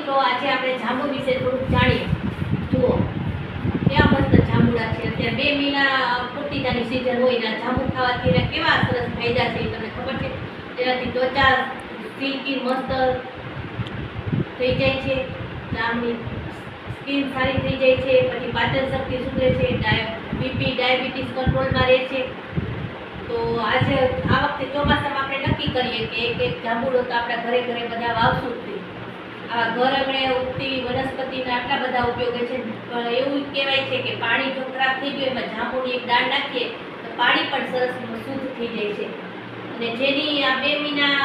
મિત્રો, આજે આપણે જાંબુ વિશે થોડુંક જાણીએ. જુઓ કેવા મસ્ત જાંબુડા છે. અત્યારે 2 મહિના પૂર્તિતાની સિઝન હોય ને જાંબુ ખાવાથી એના કેવા સરસ ફાયદા છે તમને ખબર છે. તેનાથી ત્વચા સિલ્કી મસ્ત થઈ જાય છે, ચામડી સ્કિન સારી થઈ જાય છે, પછી પાચન શક્તિ સુધરે છે, બીપી ડાયાબિટીસ કંટ્રોલમાં રહે છે. તો આજે આ વખતે ચોમાસામાં આપણે નક્કી કરીએ કે એક જાંબુડો તો આપણા ઘરે ઘરે બધા વાવશું જ. આવા ઘર આંગણે ઉગતી વનસ્પતિના આટલા બધા ઉપયોગો છે. પણ એવું કહેવાય છે કે પાણી જો ખરાબ થઈ ગયું એમાં જાંબુની એક દાળ નાખીએ તો પાણી પણ સરસ શુદ્ધ થઈ જાય છે. અને જેની આ 2 મહિના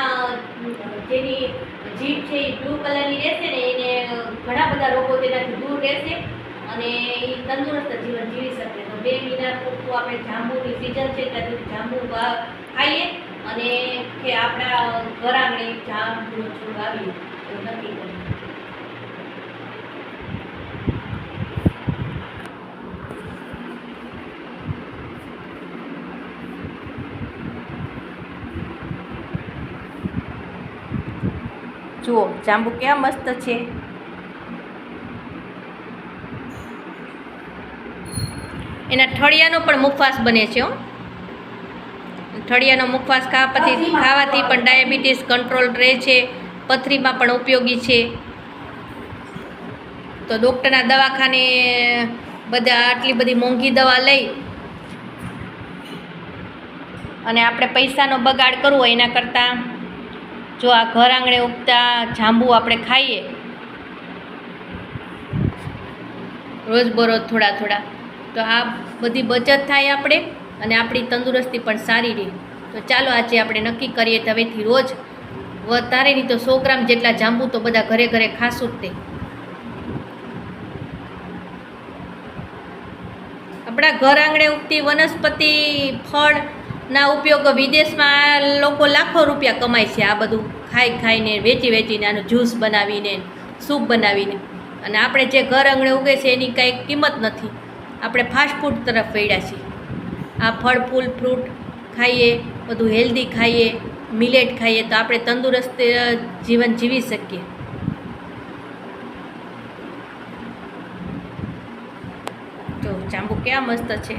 જેની જીભ છે એ બ્લુ કલરની રહેશે ને એને ઘણા બધા રોગો તેનાથી દૂર રહેશે અને એ તંદુરસ્ત જીવન જીવી શકે. તો 2 મહિના પૂરતું આપણે જાંબુની સિઝન છે ત્યાં સુધી જાંબુ ખાઈએ અને કે આપણા ઘર આંગણે જાંબુનો છોડ વાવીએ એવું નક્કી કરીએ. જુઓ જાંબુ કેવા મસ્ત છે. એના ઠળિયાનો પણ મુખવાસ બને છે. ઠળિયાનો મુખવાસ ખાવાથી પણ ડાયાબિટીસ કંટ્રોલ રહે છે, પથરીમાં પણ ઉપયોગી છે. તો ડૉક્ટરના દવાખાને બધા આટલી બધી મોંઘી દવા લઈ અને આપણે પૈસાનો બગાડ કરવો એના કરતાં જો આ ઘર આંગણે ઉગતા જાંબુ આપણે ખાઈએ રોજબરોજ થોડા થોડા તો આ બધી બચત થાય આપણે અને આપણી તંદુરસ્તી પણ સારી રહે. તો ચાલો આજે આપણે નક્કી કરીએ તો હવેથી રોજ વધારે નહીં તો 100 ગ્રામ જેટલા જાંબુ તો બધા ઘરે ઘરે ખાશું જ તે. આપણા ઘર આંગણે ઉગતી વનસ્પતિ ફળના ઉપયોગ વિદેશમાં લોકો લાખો રૂપિયા કમાય છે આ બધું ખાઈને વેચીને આનું જ્યુસ બનાવીને સૂપ બનાવીને. અને આપણે જે ઘર આંગણે ઉગે છે એની કાંઈ કિંમત નથી. આપણે ફાસ્ટ ફૂડ તરફ વળ્યા છીએ. આ ફળ ફૂલ ફ્રૂટ ખાઈએ, બધું હેલ્ધી ખાઈએ, મિલેટ ખાઈએ તો આપણે તંદુરસ્ત જીવન જીવી શકીએ. તો જાંબુ કેવા મસ્ત છે.